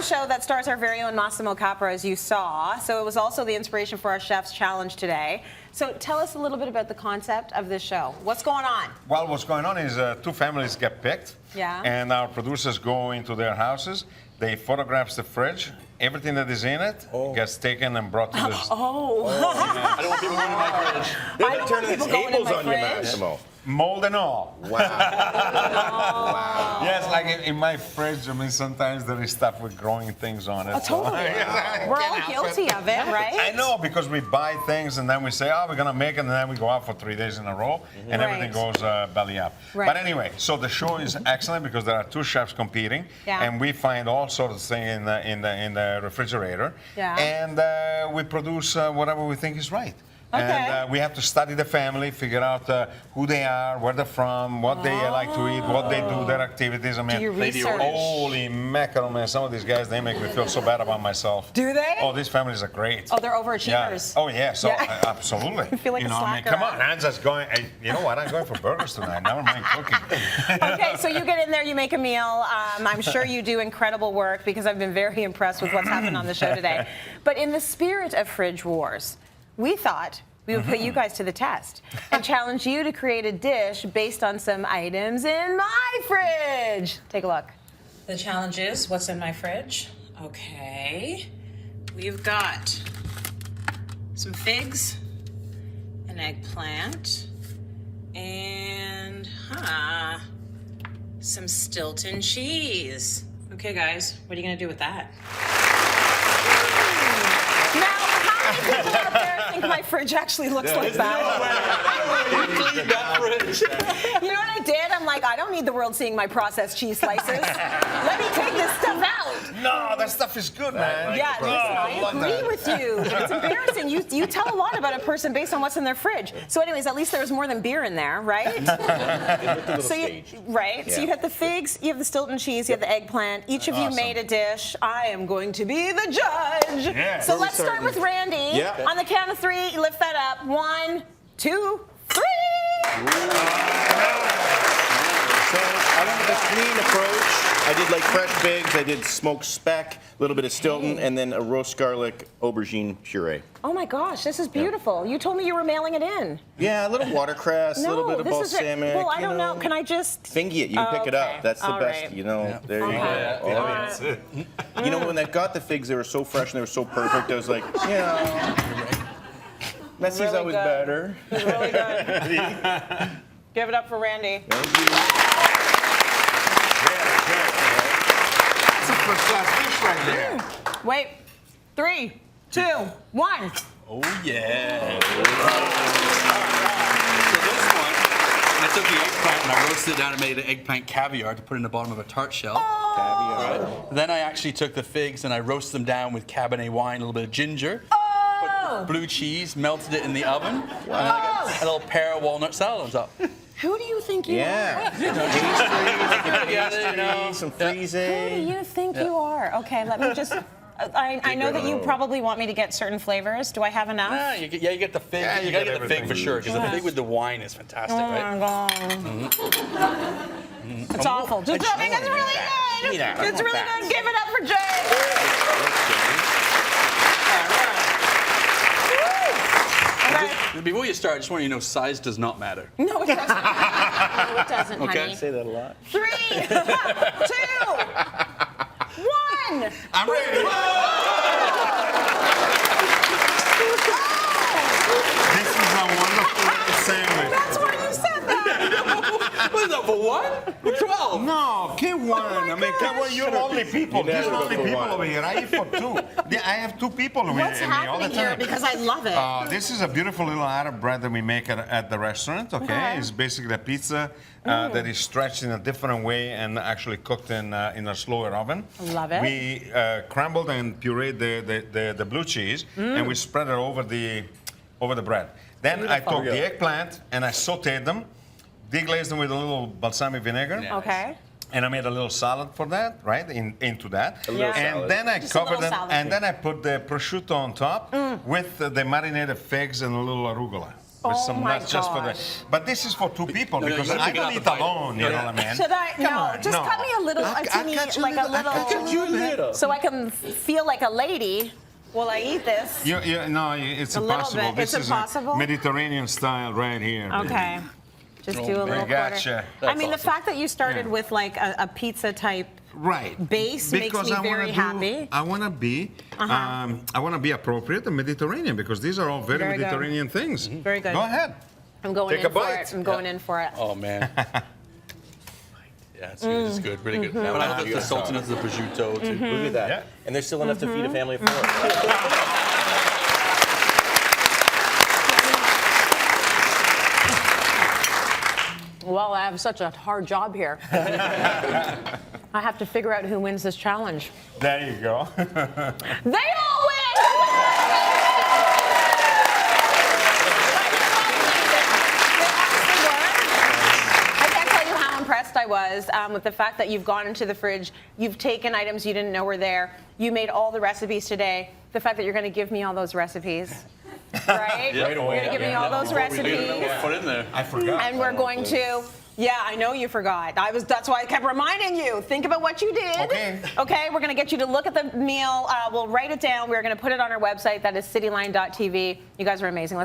show that stars our very own Massimo Capra, as you saw. So it was also the inspiration for our Chef's Challenge today. So tell us a little bit about the concept of this show. What's going on? Well, what's going on is two families get picked. Yeah. And our producers go into their houses. They photograph the fridge. Everything that is in it gets taken and brought to the... I don't want people going in my fridge. They're turning the tables on you, Massimo. Mold and all. Wow. Yes, like in my fridge, I mean, sometimes there is stuff with growing things on it. Oh, totally. We're all guilty of it, right? I know, because we buy things and then we say, oh, we're going to make it, and then we go out for 3 days in a row, and everything goes belly up. Right. But anyway, so the show is excellent because there are two chefs competing, and we find all sorts of things in the refrigerator, and we produce whatever we think is right. Okay. And we have to study the family, figure out who they are, where they're from, what they like to eat, what they do, their activities. I mean, do you research? Holy mackerel, man! Some of these guys, they make me feel so bad about myself. Do they? Oh, these families are great. Oh, they're overachievers. Yeah. Oh, yeah. So absolutely. I feel like a I mean, slacker. come on, I'm just going. You know what? I'm going for burgers tonight. Never mind cooking. Okay, so you get in there, you make a meal. I'm sure you do incredible work because I've been very impressed with what's happened on the show today. But in the spirit of Fridge Wars, we thought we would put you guys to the test and challenge you to create a dish based on some items in my fridge. Take a look. The challenge is, what's in my fridge? Okay. We've got some figs, an eggplant, and some Stilton cheese. Okay, guys, what are you gonna do with that? Now, how many people out there think my fridge actually looks like that? You know what I did? I'm like, I don't need the world seeing my processed cheese slices. Let me take this stuff out. No, that stuff is good, man. Yeah, listen, I agree with you. It's embarrassing. You tell a lot about a person based on what's in their fridge. So anyways, at least there was more than beer in there, right? So you had the figs, you have the Stilton cheese, you have the eggplant. Each of you made a dish. I am going to be the judge. Yeah. So let's start with Randy. Yeah. On the count of 3, you lift that up. 1, 2, 3. So I went with a clean approach. I did like fresh figs, I did smoked speck, a little bit of Stilton, and then a roast garlic aubergine puree. Oh my gosh, this is beautiful. You told me you were mailing it in. Yeah, a little watercress, a little bit of balsamic. Well, I don't know. Can I just... Fingy it. You can pick it up. That's the All best, right. you know. There you go. You know, when I got the figs, they were so fresh and they were so perfect. I was like, Messi's Really always good. better. It's really good. Give it up for Randy. Thank you. That's a first-class dish right there. Wait. 3, 2, 1. Oh, yeah. So this one, I took the eggplant and I roasted it down and made an eggplant caviar to put in the bottom of a tart shell. Caviar. Then I actually took the figs and I roasted them down with Cabernet wine, a little bit of ginger. Put blue cheese, melted it in the oven. And then I got a little pear walnut salad on top. Who do you think you are? Pastry, some freezing. Who do you think you are? Okay, let me just... I know that you probably want me to get certain flavors. Do I have enough? Yeah, you get the fig. Yeah, you gotta get the fig for sure, because the fig with the wine is fantastic, right? It's awful. Just joking. It's really good. Yeah. It's really good. Give it up for Jay. Before you start, I just want you to know size does not matter. No, it doesn't. No, it doesn't, Okay. honey. I say that a lot. 3, 2, 1. I'm ready. This is a wonderful sandwich. That's why you said that. What is that, for one? For 12? No, get one. I mean, come on, you're only people. You There's never go only for people one. over here. I eat for 2. I have 2 people with What's me all the happening here? time. Because I love it. This is a beautiful little Arab bread that we make at the restaurant, okay? It's basically a pizza that is stretched in a different way and actually cooked in a slower oven. Love it. We crumbled and pureed the blue cheese, and we spread it over the bread. Then I took the eggplant and I sauteed them, deglazed them with a little balsamic vinegar. Yeah. Okay. And I made a little salad for that, right? Into that. A little salad. And then I Just a covered little them, salad. and then I put the prosciutto on top with the marinated figs and a little arugula. with Oh some my nuts just for the. gosh. But this is for two people no, because you I took it don't out eat the bite. alone. You know what I mean? Should I? Come No, on, just no. cut me a little, I teeny, cut you like a I cut you little, little. so I can feel like a lady while I eat this. No, it's A little impossible. bit. This It's is impossible? a Mediterranean style right here. baby. Okay. Just do a Oh, little gotcha. quarter. I mean, That's the fact that you started Yeah. with like a pizza type Right. base makes me very happy. I want to be. I want to be appropriate and Mediterranean because these are all very, Very good. Mediterranean things. Very good. Go ahead. I'm going Take in a for bite. it. I'm going in for it. Oh man. Yeah, it's good, really good. But I love the saltiness of the prosciutto too. Look at that. Yeah. And there's still enough to feed a family of 4. Well, I have such a hard job here. I have to figure out who wins this challenge. There you go. They all win! I can't tell you how impressed I was with the fact that you've gone into the fridge, you've taken items you didn't know were there, you made all the recipes today, the fact that you're going to give me all those recipes. Right? Yeah. Right You're going to give me all those recipes. Put in there. I forgot. And we're going to. Yeah, I know you forgot. That's why I kept reminding you. Think about what you did. Okay. Okay, we're going to get you to look at the meal. We'll write it down. We're going to put it on our website. That is cityline.tv. You guys are amazing.